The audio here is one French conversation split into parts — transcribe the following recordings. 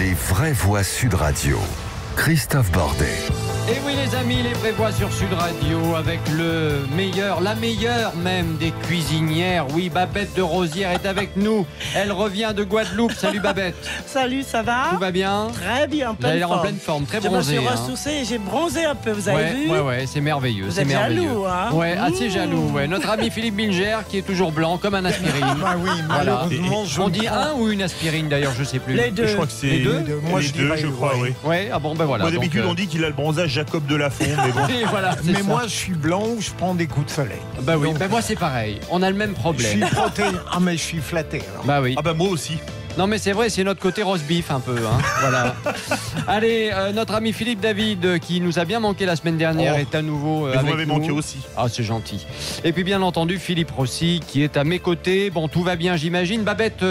Les vraies voix Sud Radio. Christophe Bordet. Et oui les amis, les vraies voix sur Sud Radio avec le meilleur, la meilleure même des cuisinières. Oui, Babette de Rosières est avec nous. Elle revient de Guadeloupe. Salut Babette. Salut, ça va? Tout va bien? Très bien, Vous avez l'air en pleine forme, très bronzée. Je me suis ressoussée et j'ai bronzé un peu, vous avez vu? Ouais, c'est merveilleux. Vous êtes jaloux, hein? Ouais, assez jaloux. Ouais. Notre ami Philippe Bilger qui est toujours blanc comme un aspirine. Bah oui, malheureusement, On dit un ou une aspirine d'ailleurs, je sais plus. Les deux. Je crois que c'est Les deux. Moi, les je deux, dirais, je crois, oui. Ouais, ah bon, ben voilà. Moi, d'habitude, donc, on dit qu'il a le bronzage Jacob de Lafont, mais bon. Et voilà, c'est Mais ça. moi, je suis blanc, je prends des coups de soleil. Bah oui, Donc, bah moi c'est pareil. On a le même je problème. suis frotté. Ah, mais je suis flatté. Alors. Bah oui. Ah bah moi aussi. Non mais c'est vrai, c'est notre côté roast beef un peu. Hein. Voilà. Allez, notre ami Philippe David, qui nous a bien manqué la semaine dernière, est à nouveau Mais vous avec m'avez nous. manqué aussi. Ah, c'est gentil. Et puis bien entendu, Philippe Rossi, qui est à mes côtés. Bon, tout va bien, j'imagine. Babette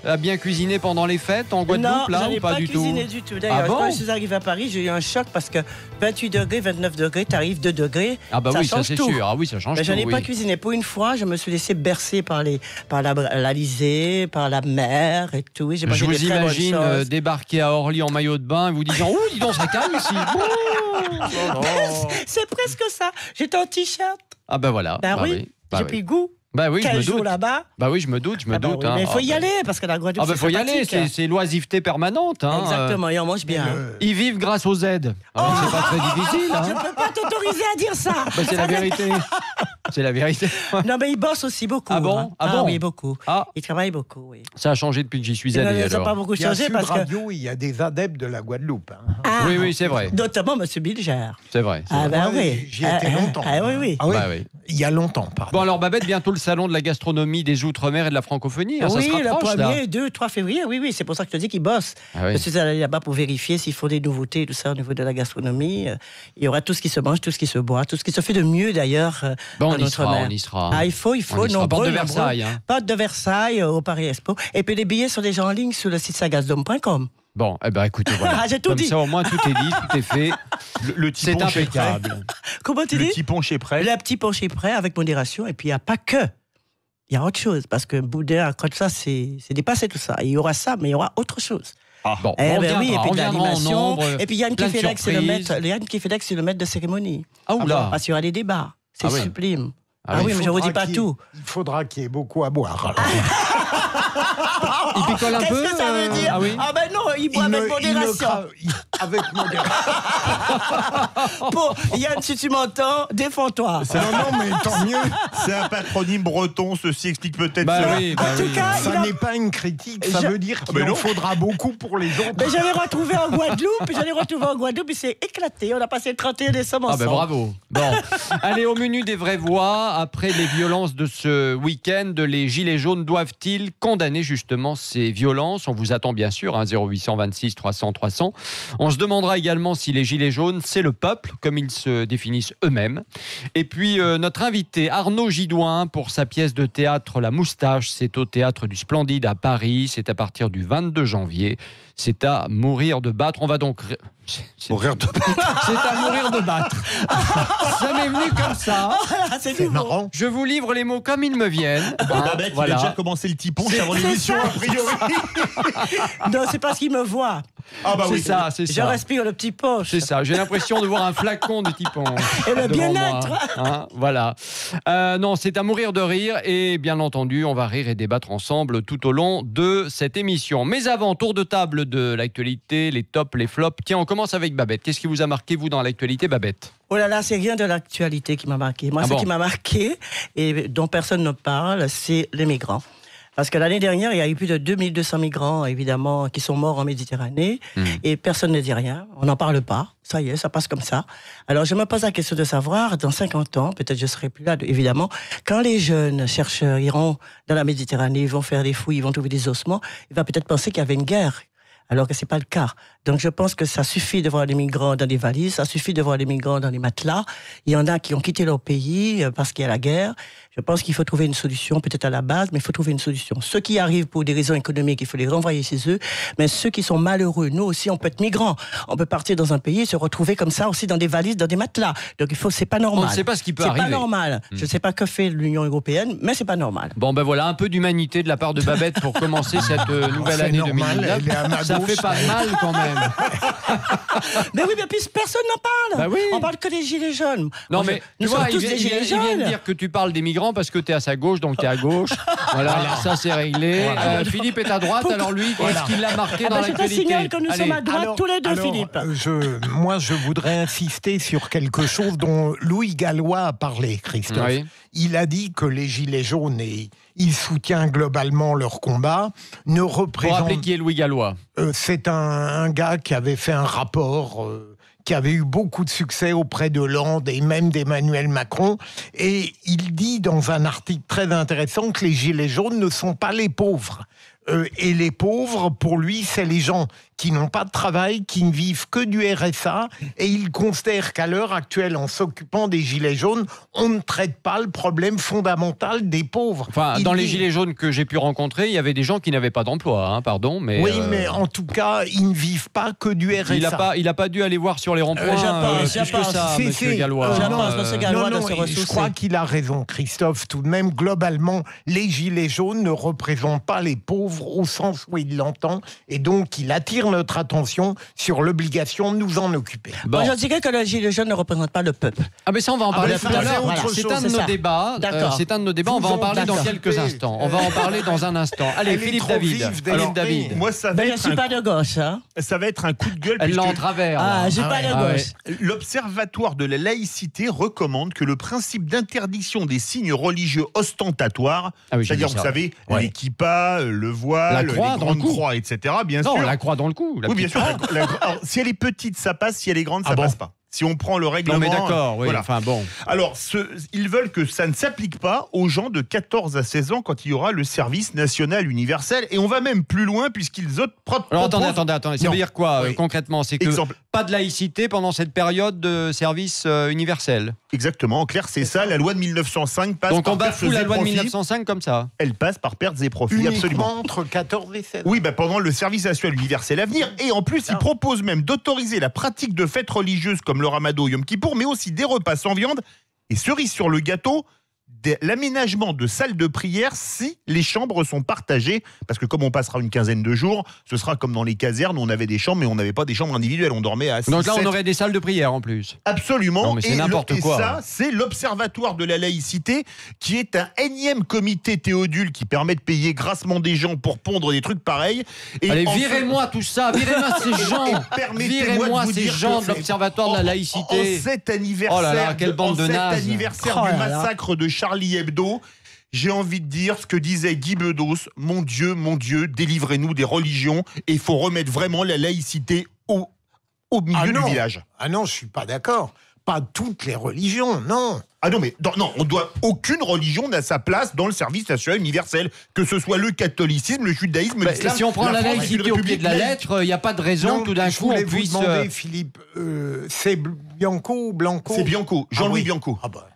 a bien cuisiné pendant les fêtes en Guadeloupe, Non, là, j'en ou ai pas du tout? cuisiné du tout. D'ailleurs, Ah bon? quand je suis arrivée à Paris, j'ai eu un choc parce que 28 degrés, 29 degrés, t'arrives 2 degrés. Ah bah oui, ça change c'est tout. sûr. Ah oui, ça change Mais tout. je n'ai oui. pas cuisiné. Pour une fois, je me suis laissé bercer par l'Alizé, par la mer et tout. J'ai Je mangé vous des très bonnes imagine choses. débarquer à Orly en maillot de bain et vous disant « Ouh, dis donc, ça calme ici !» C'est presque ça. J'étais en t-shirt. Ah bah voilà. Ben bah oui, bah j'ai oui. pris goût. Bah oui, je 15 me jours doute. là-bas. Bah oui, je me doute. Ah bah oui, Hein. mais il faut y Ah, aller parce que la Guadeloupe, Ah bah c'est faut y aller, sympathique. c'est l'oisiveté permanente. Hein. Exactement, et on mange bien. Ils vivent grâce aux aides. Alors c'est pas très difficile. Je Hein. ne peux pas t'autoriser à dire ça. Bah, c'est la vérité. C'est la vérité. Non, mais ils bossent aussi beaucoup. Ah bon? hein. Ah bon? Oui, beaucoup. Ah, Ils travaillent beaucoup, oui. ça a changé depuis que j'y suis Ils allé ne sont alors. pas beaucoup Il y a changé Sud parce que... Radio, il y a des adeptes de la Guadeloupe. Hein. Ah, Oui, c'est vrai. notamment M. Bilger. C'est vrai. Ah ben Ouais, oui. j'y étais longtemps. Ah oui, oui. Ah oui, Bah oui. il y a longtemps, pardon. Bon alors Babette, bientôt le salon de la gastronomie des Outre-mer et de la francophonie. Hein, Oui, ça se le rapproche là. 1er, 2, 3 février, oui, c'est pour ça que je te dis qu'ils bossent. Ah oui. Je suis allé là-bas pour vérifier s'il faut des nouveautés et tout ça au niveau de la gastronomie. Il y aura tout ce qui se mange, tout ce qui se boit, tout ce qui se fait de mieux d'ailleurs Bon, en on y sera, Outre-mer. on y sera. Ah, il faut, On y sera. nombreux, Porte de nombreux. Versailles. Hein. Porte de Versailles au Paris Expo. Et puis les billets sont déjà en ligne sur le site sagazdome.com. Bon, eh ben écoutez, voilà. Ah, j'ai tout Comme dit. ça au moins tout est dit, tout est fait. Le C'est petit ponche est prêt. impeccable. Comment tu Le dis? petit ponche est prêt. Le petit penché prêt avec modération. Et puis il n'y a pas que. Il y a autre chose. Parce que boudin, comme ça, c'est dépassé tout ça. Il y aura ça, mais il y aura autre chose. Bon, Eh on ben oui, et viendra, puis on de viendra en l'animation. nombre. Et puis Yann plein de Kefelec, c'est le surprises. maître. Yann Kefelec, c'est le maître de cérémonie. Ah oula. Parce qu'il y aura des débats. C'est Ah oui. sublime. Ah Ah, oui, oui, mais je ne vous dis pas qu'il- tout. Il faudra qu'il y ait beaucoup à boire. alors. Il picole un peu. Qu'est-ce que ça veut dire? Ah oui. Ah ben non, il boit avec modération. Avec modération. Pour Yann, si tu m'entends, défends-toi. Non, non, mais tant mieux. C'est un patronyme breton, ceci explique peut-être Bah cela. oui, bah En tout oui. cas, Ça n'est pas une critique, ça Je- veut dire qu'il mais en non. faudra beaucoup pour les autres. Mais j'allais retrouver en Guadeloupe, il s'est éclaté. On a passé le 31 décembre Ah ensemble. ben bravo. Bon, allez au menu des vraies voix. Après les violences de ce week-end, les gilets jaunes doivent-ils condamner justement ces violences? On vous attend bien sûr, hein, 0826 300 300. On se demandera également si les gilets jaunes, c'est le peuple, comme ils se définissent eux-mêmes. Et puis notre invité Arnaud Gidouin pour sa pièce de théâtre La Moustache, c'est au Théâtre du Splendide à Paris. C'est à partir du 22 janvier. C'est à mourir de battre. On va donc... Mourir de C'est à mourir de battre. Ça m'est venu comme ça. Voilà, c'est C'est nouveau. marrant. Je vous livre les mots comme ils me viennent. Hein, Babette, il a déjà commencé le petit ponche avant l'émission, a priori. Non, c'est parce qu'il me voit. Ah bah C'est oui. ça, c'est Je ça. respire le petit poche. C'est ça. J'ai l'impression de voir un flacon de typon. Et le devant bien-être. moi. Hein, voilà. Non, c'est à mourir de rire. Et bien entendu, on va rire et débattre ensemble tout au long de cette émission. Mais avant, tour de table de l'actualité, les tops, les flops. Tiens, on commence avec Babette. Qu'est-ce qui vous a marqué, vous, dans l'actualité, Babette? Oh là là, c'est rien de l'actualité qui m'a marqué. Moi, Ah ce bon? qui m'a marqué et dont personne ne parle, c'est les migrants. Parce que l'année dernière, il y a eu plus de 2200 migrants, évidemment, qui sont morts en Méditerranée. Et personne ne dit rien. On n'en parle pas. Ça y est, ça passe comme ça. Alors, je me pose la question de savoir, dans 50 ans, peut-être je serai plus là, évidemment, quand les jeunes chercheurs iront dans la Méditerranée, ils vont faire des fouilles, ils vont trouver des ossements, ils vont peut-être penser qu'il y avait une guerre. Alors que c'est pas le cas. Donc je pense que ça suffit de voir les migrants dans des valises, ça suffit de voir les migrants dans les matelas. Il y en a qui ont quitté leur pays parce qu'il y a la guerre. Je pense qu'il faut trouver une solution, peut-être à la base, mais il faut trouver une solution. Ceux qui arrivent pour des raisons économiques, il faut les renvoyer chez eux. Mais ceux qui sont malheureux, nous aussi, on peut être migrants. On peut partir dans un pays et se retrouver comme ça aussi dans des valises, dans des matelas. Donc il faut, c'est pas normal. On ne sait pas ce qui peut C'est arriver. pas normal. Je ne sais pas que fait l'Union européenne, mais c'est pas normal. Bon, ben voilà, un peu d'humanité de la part de Babette pour commencer cette nouvelle C'est année normal, 2019. elle est à ma Ça Ça fait pas mal quand même. Mais oui, mais puis personne n'en parle. Bah oui. On parle que des gilets jaunes. Non, Moi, mais nous tu vois, sommes tous des gilets il vient de jaunes. dire que tu parles des migrants parce que tu es à sa gauche, donc tu es à gauche. Voilà, ça c'est réglé. Philippe est à droite, alors lui, qu'est-ce qu'il a marqué dans Je te l'actualité? signale que nous sommes à droite tous les deux, Philippe. Moi, je voudrais insister sur quelque chose dont Louis Gallois a parlé, Christophe. Oui. Il a dit que les Gilets jaunes, et il soutient globalement leur combat, ne Pour représentent... rappeler qui est Louis Gallois. C'est un gars qui avait fait un rapport... qui avait eu beaucoup de succès auprès de Hollande et même d'Emmanuel Macron. Et il dit dans un article très intéressant que les Gilets jaunes ne sont pas les pauvres. Et les pauvres, pour lui, c'est les gens qui n'ont pas de travail, qui ne vivent que du RSA. Et il considère qu'à l'heure actuelle, en s'occupant des Gilets jaunes, on ne traite pas le problème fondamental des pauvres. Enfin, dans les Gilets jaunes que j'ai pu rencontrer, il y avait des gens qui n'avaient pas d'emploi, hein, pardon. Mais oui, mais en tout cas, ils ne vivent pas que du RSA. Il n'a pas dû aller voir sur les ronds-points plus que ça, monsieur Gallois. Je crois qu'il a raison, Christophe. Tout de même, globalement, les Gilets jaunes ne représentent pas les pauvres au sens où il l'entend. Et donc, il attire notre attention sur l'obligation de nous en occuper. Bon. Moi, je dirais que les Gilets jaunes ne représentent pas le peuple. Ah mais ça on va en parler mais tout à l'heure. voilà, C'est un de nos débats. C'est un de nos débats. On va en parler dans quelques instants. On va en parler dans un instant. Allez, Philippe David. Alors, David. Moi, ça va, Ben, je ne être suis pas de gauche. Hein. ça va être un coup de gueule. Elle l'a en puisque travers. là. Ah, je suis pas de Ah ouais. gauche. L'Observatoire de la laïcité recommande que le principe d'interdiction des signes religieux ostentatoires, Ah oui, j'ai c'est-à-dire, vu vous ça. savez, Ouais. les kippas, le voile, La les croix dans le grandes cou. croix, etc., bien Non, sûr. la croix dans le cou. Oui, bien sûr. Alors, si elle est petite, ça passe. Si elle est grande, ça passe pas. Si on prend le règlement... Non mais d'accord. Oui. voilà. Enfin bon. Alors, ils veulent que ça ne s'applique pas aux gens de 14 à 16 ans quand il y aura le service national universel. Et on va même plus loin puisqu'ils proposent... Alors attendez. Ça Non. veut dire quoi Oui. concrètement? C'est que Exemple. pas de laïcité pendant cette période de service universel. Exactement, en clair, c'est ça. La loi de 1905 passe Donc par on bafoue pertes la et loi de profits. 1905 comme ça. Elle passe par pertes et profits, uniquement absolument. entre 14 et 16 ans. Oui, pendant le service national universel à venir. Et en plus, ils proposent même d'autoriser la pratique de fêtes religieuses comme le Ramadan, Yom Kippour, mais aussi des repas sans viande. Et cerise sur le gâteau, l'aménagement de salles de prière si les chambres sont partagées. Parce que comme on passera une quinzaine de jours, ce sera comme dans les casernes où on avait des chambres, mais on n'avait pas des chambres individuelles. On dormait à 6, Donc là on 7. aurait des salles de prière en plus. Absolument. Non, mais c'est n'importe quoi. Et ça, c'est l'Observatoire de la laïcité, qui est un énième comité Théodule qui permet de payer grassement des gens pour pondre des trucs pareils. Et Allez, en virez-moi tout ça, virez-moi ces gens, Et permettez-moi virez-moi de vous ces dire gens que de l'Observatoire de la laïcité. En cet anniversaire, Oh là là, quelle bande de nazes. anniversaire Oh du là là. massacre de Charlie Hebdo, j'ai envie de dire ce que disait Guy Bedos, mon Dieu, délivrez-nous des religions, et il faut remettre vraiment la laïcité au milieu du village. Ah non, je suis pas d'accord. Pas toutes les religions, non. Ah non, mais aucune religion n'a sa place dans le service national universel, que ce soit le catholicisme, le judaïsme, l'islam. Si on prend la France est une laïcité au pied république de la laïque. lettre, il n'y a pas de raison Non, que tout d'un je coup on voulais vous puisse... demander, Philippe, c'est Bianco ou Blanco? C'est Bianco, Jean-Louis Ah oui. Bianco. Ah bah.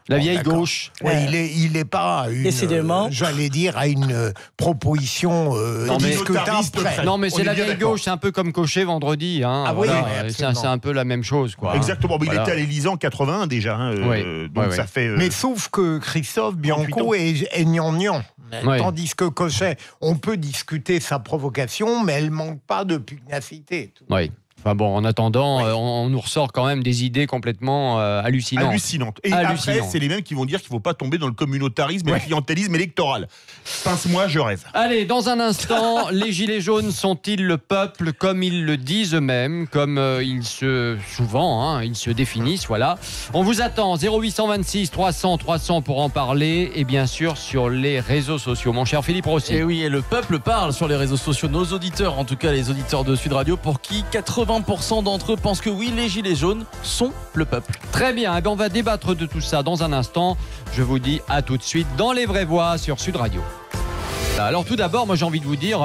La vieille D'accord. gauche. Ouais, il est pas à une, Décidément. j'allais dire, à une proposition Non, mais- discutable près. Non mais On c'est est la bien vieille d'accord. gauche, c'est un peu comme Cochet vendredi. Hein, Ah oui, voilà. oui, absolument. C'est un peu la même chose. Quoi, Exactement, mais Voilà. il était à l'Élysée en 81 déjà, hein, Oui. donc Oui, ça oui. fait... Mais sauf que Christophe 38 Bianco est gnangnan. Oui. Tandis que Cochet, on peut discuter sa provocation, mais elle manque pas de pugnacité. Oui. Enfin bon, en attendant, on nous ressort quand même des idées complètement hallucinantes. hallucinante. Et Hallucinant. après, c'est les mêmes qui vont dire qu'il ne faut pas tomber dans le communautarisme et le clientélisme électoral. Pince-moi, je rêve. Allez, dans un instant, les Gilets jaunes sont-ils le peuple comme ils le disent eux-mêmes, comme ils se définissent, voilà. On vous attend, 0826 300 300 pour en parler, et bien sûr sur les réseaux sociaux. Mon cher Philippe Rossi. Et oui, et le peuple parle sur les réseaux sociaux, nos auditeurs, en tout cas les auditeurs de Sud Radio, pour qui 80% d'entre eux pensent que oui, les Gilets jaunes sont le peuple. Très bien, on va débattre de tout ça dans un instant. Je vous dis à tout de suite dans Les Vraies Voix sur Sud Radio. Alors tout d'abord, moi j'ai envie de vous dire,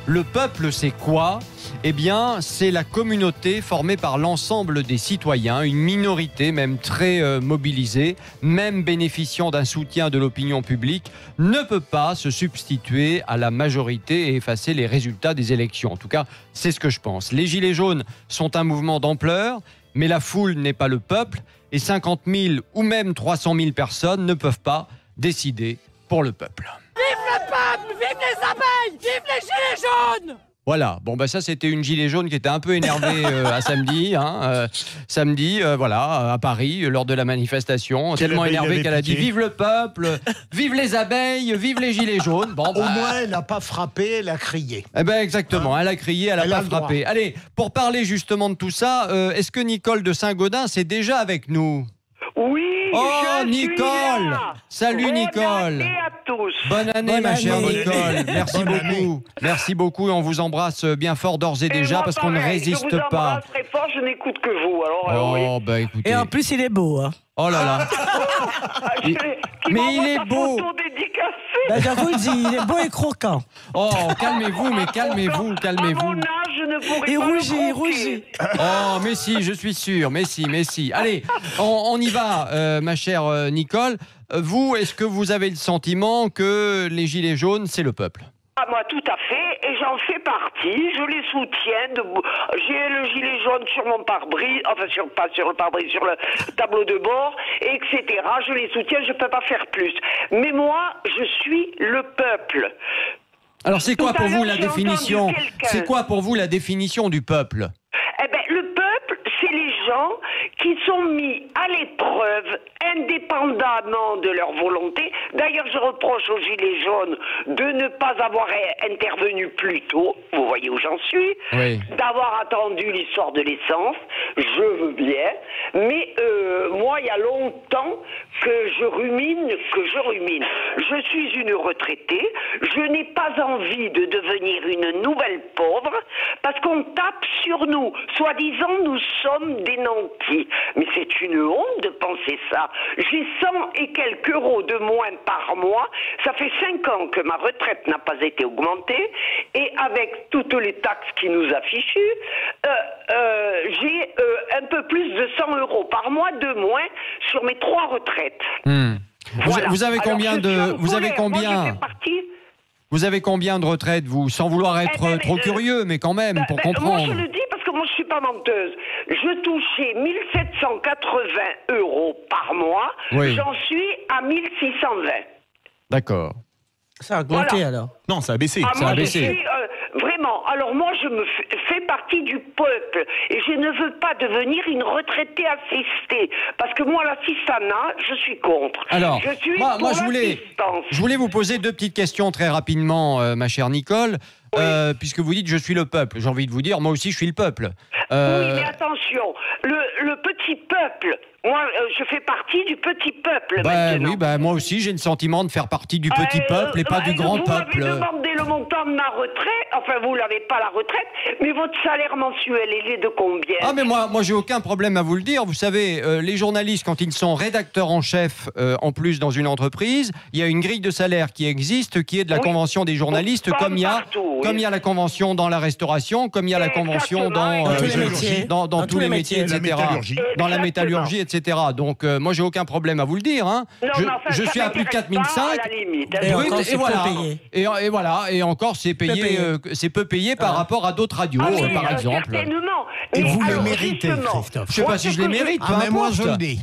le peuple c'est quoi ? Eh bien, c'est la communauté formée par l'ensemble des citoyens, une minorité même très mobilisée, même bénéficiant d'un soutien de l'opinion publique, ne peut pas se substituer à la majorité et effacer les résultats des élections. En tout cas, c'est ce que je pense. Les Gilets jaunes sont un mouvement d'ampleur, mais la foule n'est pas le peuple, et 50 000 ou même 300 000 personnes ne peuvent pas décider pour le peuple. Vive le peuple! Vive les abeilles! Vive les gilets jaunes! Voilà, bon bah ça c'était une gilet jaune qui était un peu énervée à samedi, voilà, à Paris, lors de la manifestation, Quelle tellement abeille énervée avait qu'elle a dit piqué. vive le peuple, vive les abeilles, vive les gilets jaunes. Bon, Au moins, elle n'a pas frappé, elle a crié. Eh ben exactement, elle a crié, elle Elle a a pas le droit. frappé. Allez, pour parler justement de tout ça, est-ce que Nicole de Saint-Gaudens est déjà avec nous? Oui, Oh, je suis Nicole. là. Salut, Bonne Nicole. année à tous. Bonne année, Bonne ma chère année. Nicole. Merci Bonne beaucoup. année. Merci beaucoup et on vous embrasse bien fort d'ores et Et déjà moi, parce qu'on ne pareil, résiste je vous pas. embrasse très fort, je n'écoute que vous. Alors, oui. Oh, bah écoutez. Et en plus, il est beau. Hein. Oh là là. Qui mais m'envoie il est sa beau. photo dédicacée. Ben, je vous le dis, il est beau et croquant. Oh, calmez-vous, mais calmez-vous, À calmez-vous. mon âge, je ne pourrais Il pas rougit, le il croquer. rougit. Oh, mais si, je suis sûr, mais si. Allez, on y va, ma chère Nicole. Vous, est-ce que vous avez le sentiment que les Gilets jaunes, c'est le peuple? Ah, moi, tout à fait, et j'en fais partie, je les soutiens. J'ai le gilet jaune sur mon pare-brise, enfin, pas sur le pare-brise, sur le tableau de bord, etc. Je les soutiens, je ne peux pas faire plus. Mais moi, je suis le peuple. Alors, c'est quoi Tout à pour vous l'heure, la j'ai définition? entendu quelqu'un. C'est quoi pour vous la définition du peuple? Eh bien, le peuple, c'est les gens qui sont mis à l'épreuve indépendamment de leur volonté. D'ailleurs, je reproche aux Gilets jaunes de ne pas avoir intervenu plus tôt, vous voyez où j'en suis, Oui. d'avoir attendu l'histoire de l'essence, je veux bien, mais moi, il y a longtemps que je rumine. Je suis une retraitée, je n'ai pas envie de devenir une nouvelle pauvre, parce qu'on tape sur nous, soi-disant nous sommes des nantis. Mais c'est une honte de penser ça. J'ai 100 et quelques euros de moins par mois, ça fait 5 ans que ma retraite n'a pas été augmentée, et avec toutes les taxes qui nous affichent, j'ai un peu plus de 100 euros par mois de moins sur mes 3 retraites. Voilà. Vous avez Alors, combien je suis en de... Vous avez colère. Moi, combien... je fais partie... Vous avez combien de retraites, vous? Sans vouloir être ben, trop curieux, mais quand même, pour Moi, comprendre. je le dis parce que moi, je suis pas menteuse. Je touchais 1780 euros par mois. Oui. J'en suis à 1620. D'accord. Ça a augmenté Voilà. alors. Non, ça a baissé. Ah, Ça moi, a je baissé. suis vraiment. Alors moi, je me fais partie du peuple et je ne veux pas devenir une retraitée assistée parce que moi, l'assistanat, je suis contre. Alors, je suis moi, pour je voulais vous poser 2 petites questions très rapidement, ma chère Nicole. Puisque vous dites je suis le peuple, j'ai envie de vous dire moi aussi je suis le peuple. Oui, mais attention, le petit peuple, moi je fais partie du petit peuple maintenant. Oui, moi aussi j'ai le sentiment de faire partie du petit peuple et pas du grand peuple. Vous m'avez demandé le montant de ma retraite, enfin vous l'avez pas la retraite, mais votre salaire mensuel, il est de combien? Ah mais moi j'ai aucun problème à vous le dire. Vous savez, les journalistes quand ils sont rédacteurs en chef en plus dans une entreprise, il y a une grille de salaire qui existe, qui est de la convention des journalistes, comme il y a la convention dans la restauration, comme il y a la convention dans Dans tous les métiers. dans tous les métiers, etc. Dans la métallurgie, etc. Donc moi j'ai aucun problème à vous le dire. Hein. Non, mais enfin, je ça suis à plus de m'intéresse 4005. pas, à la limite. Et Oui, encore, et c'est voilà. peu payé. Et voilà, et encore c'est payé, c'est peu payé par rapport à d'autres radios, Ah, mais, par exemple. certainement. Et Mais vous le alors, méritez, justement, Christophe. Je sais pas si je les mérite, peu Ah, mais moi, importe. je le dis.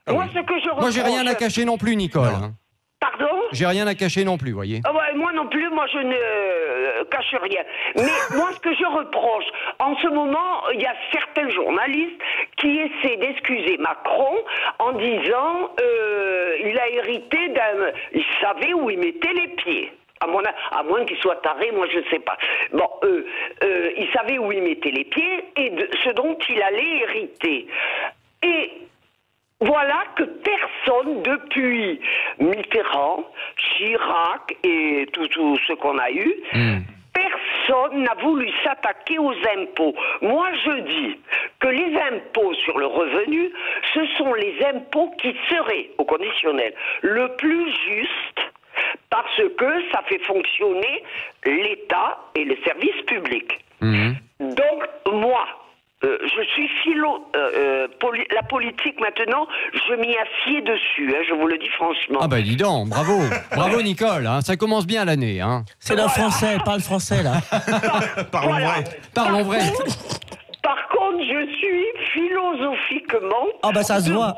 Moi, ce que je Moi j'ai rien à reproche- cacher non plus, Nicole. hein. Pardon? J'ai rien à cacher non plus, voyez. Ah ouais, moi non plus, moi je ne cache rien. Mais moi ce que je reproche, en ce moment, il y a certains journalistes qui essaient d'excuser Macron en disant il a hérité d'un... Il savait où il mettait les pieds. À moins qu'il soit taré, moi je ne sais pas. Bon, il savait où il mettait les pieds et de ce dont il allait hériter. Et voilà que personne, depuis Mitterrand, Chirac et tout ce qu'on a eu, personne n'a voulu s'attaquer aux impôts. Moi, je dis que les impôts sur le revenu, ce sont les impôts qui seraient, au conditionnel, le plus juste parce que ça fait fonctionner l'État et les services publics. Donc, moi, je suis la politique maintenant, je m'y assieds dessus, hein, je vous le dis franchement. Ah bah dis donc, bravo Nicole, hein, ça commence bien l'année. Hein. C'est le français, pas le français là. Parlons Voilà. vrai. Parlons vrai. Par contre, je suis philosophiquement Ah bah ça se voit.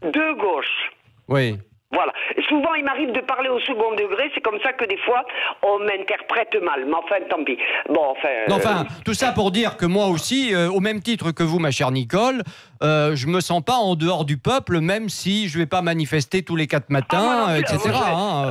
de gauche. Oui. Voilà. Et souvent, il m'arrive de parler au second degré, c'est comme ça que des fois, on m'interprète mal. Mais enfin, tant pis. Bon, enfin, tout ça pour dire que moi aussi, au même titre que vous, ma chère Nicole, je me sens pas en dehors du peuple, même si je vais pas manifester tous les 4 matins, etc.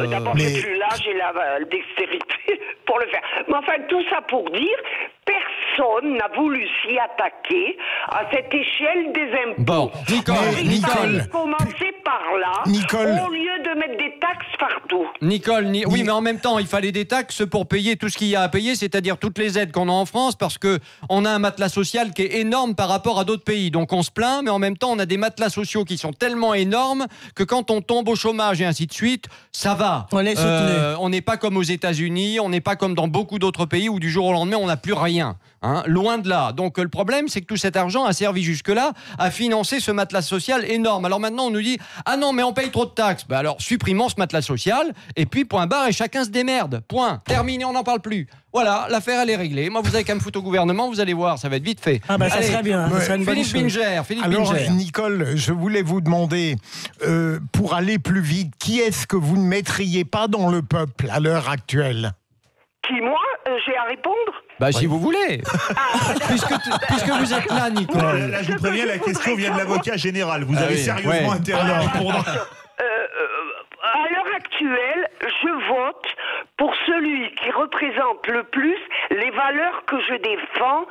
D'abord, j'ai plus l'âge et la dextérité pour le faire. Mais enfin, tout ça pour dire, personne n'a voulu s'y attaquer à cette échelle des impôts. Bon, Nicole. Commencer par là, Nicole. au lieu de mettre des taxes partout. Nicole, oui, mais en même temps, il fallait des taxes pour payer tout ce qu'il y a à payer, c'est-à-dire toutes les aides qu'on a en France, parce que on a un matelas social qui est énorme par rapport à d'autres pays. Donc on se plaint, mais en même temps, on a des matelas sociaux qui sont tellement énormes que quand on tombe au chômage et ainsi de suite, ça va. On est soutenu. On n'est pas comme aux États-Unis, on n'est pas comme dans beaucoup d'autres pays où du jour au lendemain, on n'a plus rien. Loin de là. Donc le problème, c'est que tout cet argent a servi jusque-là à financer ce matelas social énorme. Alors maintenant, on nous dit « Ah non, mais on paye trop de taxes ». Alors supprimons ce matelas social, et puis point barre, et chacun se démerde. Point. Terminé, on n'en parle plus. Voilà, l'affaire, elle est réglée. Moi, vous avez qu'à me foutre au gouvernement, vous allez voir, ça va être vite fait. Ah ça serait bien, ça serait une bonne Philippe chose. Binger. Alors, Nicole, je voulais vous demander, pour aller plus vite, qui est-ce que vous ne mettriez pas dans le peuple à l'heure actuelle? Qui, moi, j'ai à répondre? Si vous voulez. puisque vous êtes là, Nicole. Là, je vous préviens, la question vient de l'avocat général. Vous avez sérieusement intérêt à répondre. À l'heure actuelle, je vote pour celui qui représente le plus les valeurs que je défends,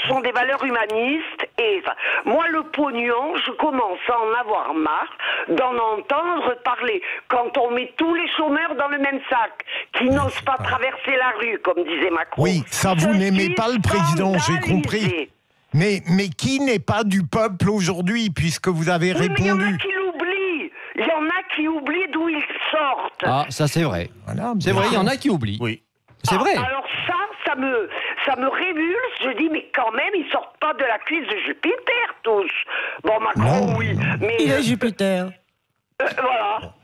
sont des valeurs humanistes. Et moi, le pognon, je commence à en avoir marre d'en entendre parler. Quand on met tous les chômeurs dans le même sac, qui n'osent pas traverser la rue, comme disait Macron. Oui, ça vous n'aimez pas le président, j'ai compris. Mais qui n'est pas du peuple aujourd'hui, puisque vous avez répondu? Mais il y en a qui l'oublient. Il y en a qui oublient d'où ils sortent. Ah, ça c'est vrai. Voilà, c'est vrai, il y en a qui oublient. Oui. C'est vrai. Alors ça me révulse. Je dis, mais quand même, ils sortent pas de la cuisse de Jupiter, tous. Bon, Macron, oui. Mais Il est Jupiter. voilà.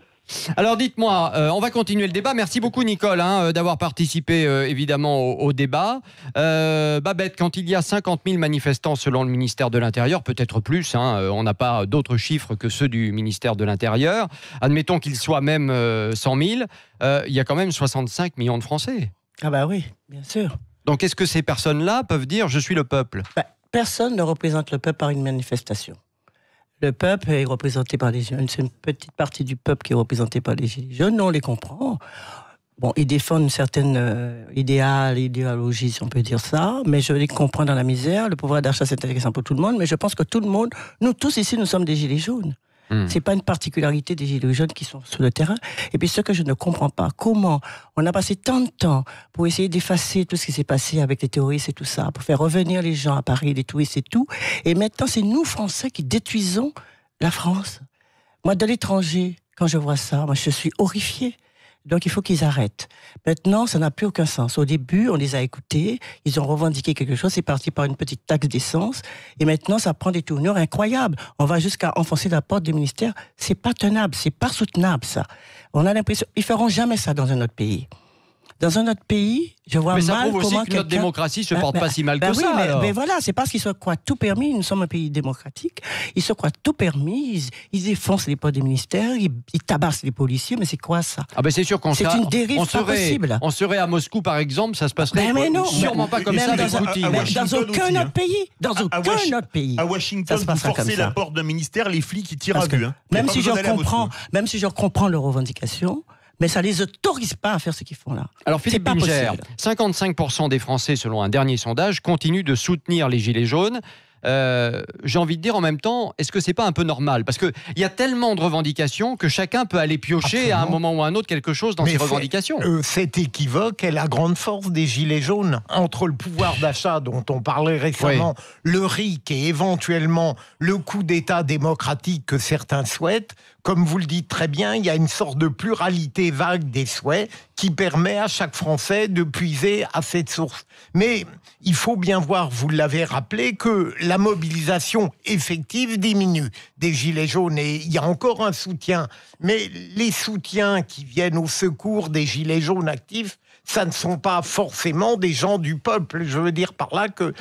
Alors dites-moi, on va continuer le débat. Merci beaucoup Nicole d'avoir participé évidemment au débat. Babette, quand il y a 50 000 manifestants selon le ministère de l'Intérieur, peut-être plus, on n'a pas d'autres chiffres que ceux du ministère de l'Intérieur, admettons qu'ils soient même 100 000, il y a quand même 65 millions de Français. Ah bah oui, bien sûr. Donc est-ce que ces personnes-là peuvent dire « je suis le peuple » ? Personne ne représente le peuple par une manifestation. Le peuple est représenté par les jeunes. C'est une petite partie du peuple qui est représentée par les gilets jaunes. Nous, on les comprend. Bon, ils défendent une certaine idéologie, si on peut dire ça, mais je les comprends dans la misère. Le pouvoir d'achat, c'est intéressant pour tout le monde, mais je pense que tout le monde, nous tous ici, nous sommes des gilets jaunes. C'est pas une particularité des gilets jaunes qui sont sur le terrain. Et puis ce que je ne comprends pas, comment on a passé tant de temps pour essayer d'effacer tout ce qui s'est passé avec les terroristes et tout ça, pour faire revenir les gens à Paris, les touristes et tout. Et maintenant, c'est nous, Français, qui détruisons la France. Moi, de l'étranger, quand je vois ça, moi, je suis horrifiée. Donc, il faut qu'ils arrêtent. Maintenant, ça n'a plus aucun sens. Au début, on les a écoutés, ils ont revendiqué quelque chose, c'est parti par une petite taxe d'essence, et maintenant, ça prend des tournures incroyables. On va jusqu'à enfoncer la porte des ministères. C'est pas tenable, c'est pas soutenable, ça. On a l'impression, ils feront jamais ça dans un autre pays. Dans un autre pays, je vois mal comment Mais ça prouve aussi que notre démocratie se porte pas si mal que ça. Mais voilà, c'est parce qu'ils se croient tout permis. Nous sommes un pays démocratique. Ils se croient tout permis. Ils défoncent les portes des ministères. Ils tabassent les policiers. Mais c'est quoi ça? Ah ben c'est sûr qu'on c'est une dérive pas possible. On serait à Moscou par exemple, ça se passerait sûrement pas comme ça avec Poutine. Dans aucun autre pays. Dans aucun autre pays. À Washington, vous forcez la porte d'un ministère, les flics ils tirent à vue. Même si je comprends leurs revendications. Mais ça ne les autorise pas à faire ce qu'ils font là. Alors Philippe Binger, 55% des Français, selon un dernier sondage, continuent de soutenir les Gilets jaunes. J'ai envie de dire en même temps, est-ce que c'est pas un peu normal? Parce qu'il y a tellement de revendications que chacun peut aller piocher à un moment ou à un autre quelque chose dans ses revendications. Cet équivoque est la grande force des Gilets jaunes. Entre le pouvoir d'achat dont on parlait récemment, le RIC et éventuellement le coup d'État démocratique que certains souhaitent, comme vous le dites très bien, il y a une sorte de pluralité vague des souhaits qui permet à chaque Français de puiser à cette source. Mais il faut bien voir, vous l'avez rappelé, que la mobilisation effective diminue des Gilets jaunes et il y a encore un soutien. Mais les soutiens qui viennent au secours des Gilets jaunes actifs, ça ne sont pas forcément des gens du peuple. Je veux dire par là que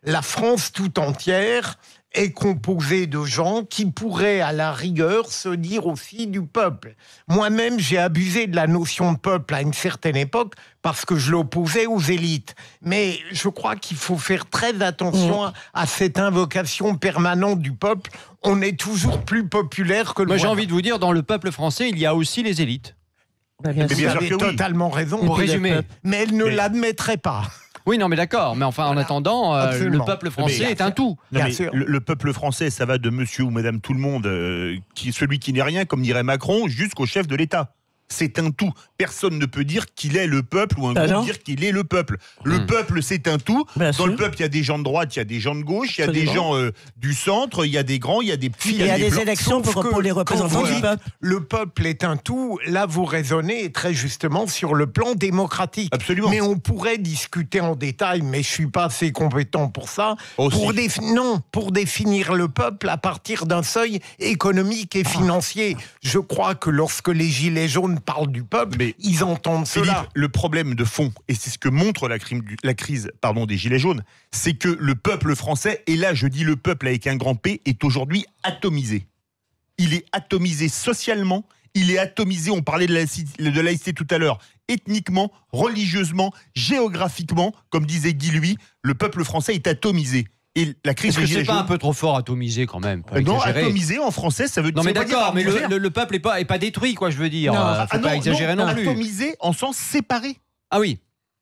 la France tout entière est composé de gens qui pourraient, à la rigueur, se dire aussi du peuple. Moi-même, j'ai abusé de la notion de peuple à une certaine époque parce que je l'opposais aux élites. Mais je crois qu'il faut faire très attention à cette invocation permanente du peuple. On est toujours plus populaire que le Moi, j'ai voisin. envie de vous dire, dans le peuple français, il y a aussi les élites. Bien Vous sûr. avez que oui. totalement raison. Pour résumer. Mais elle ne l'admettrait pas. Oui, non, mais d'accord. Mais enfin, en attendant, le Absolument. peuple français Mais- est un tout. Non, Bien mais sûr. le peuple français, ça va de monsieur ou madame tout le monde, celui qui n'est rien, comme dirait Macron, jusqu'au chef de l'État. C'est un tout. Personne ne peut dire qu'il est le peuple ou un Ah groupe non. dire qu'il est le peuple. Le peuple, c'est un tout. Bien Dans sûr. le peuple, il y a des gens de droite, il y a des gens de gauche, il y a des Absolument. gens du centre, il y a des grands, il y a des petits, Il y a des blancs. élections Sauf que pour les quand représentants vous du dites peuple. le peuple est un tout, là vous raisonnez très justement sur le plan démocratique. Absolument. Mais on pourrait discuter en détail, mais je suis pas assez compétent pour ça. Aussi. Pour définir le peuple à partir d'un seuil économique et financier. Je crois que lorsque les Gilets jaunes parlent du peuple, Mais ils entendent Philippe, cela. le problème de fond, et c'est ce que montre la crise des Gilets jaunes, c'est que le peuple français, et là je dis le peuple avec un grand P, est aujourd'hui atomisé. Il est atomisé socialement, il est atomisé, on parlait de laïcité tout à l'heure, ethniquement, religieusement, géographiquement, comme disait Guy Louis, le peuple français est atomisé. Et la crise Est-ce des que Gilets c'est pas jaunes... un peu trop fort atomisé quand même pour Non, exagérer. atomisé en français, ça veut dire... Non, mais ça veut pas d'accord, mais dire arbitraire. le peuple est pas détruit, quoi, je veux dire. Non. Faut pas exagérer non plus. Atomisé en sens séparé. Ah oui.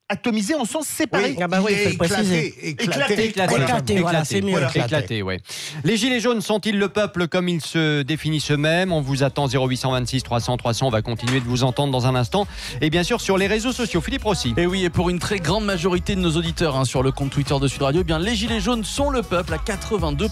Atomisé en sens séparé. Ah bah oui, il faut le préciser. Éclaté, Voilà, c'est mieux. Éclaté, ouais. Les Gilets jaunes sont-ils le peuple comme ils se définissent eux-mêmes? On vous attend 0826 300 300. On va continuer de vous entendre dans un instant. Et bien sûr sur les réseaux sociaux. Philippe Rossi. Et oui, et pour une très grande majorité de nos auditeurs sur le compte Twitter de Sud Radio, eh bien les Gilets jaunes sont le peuple à 82%.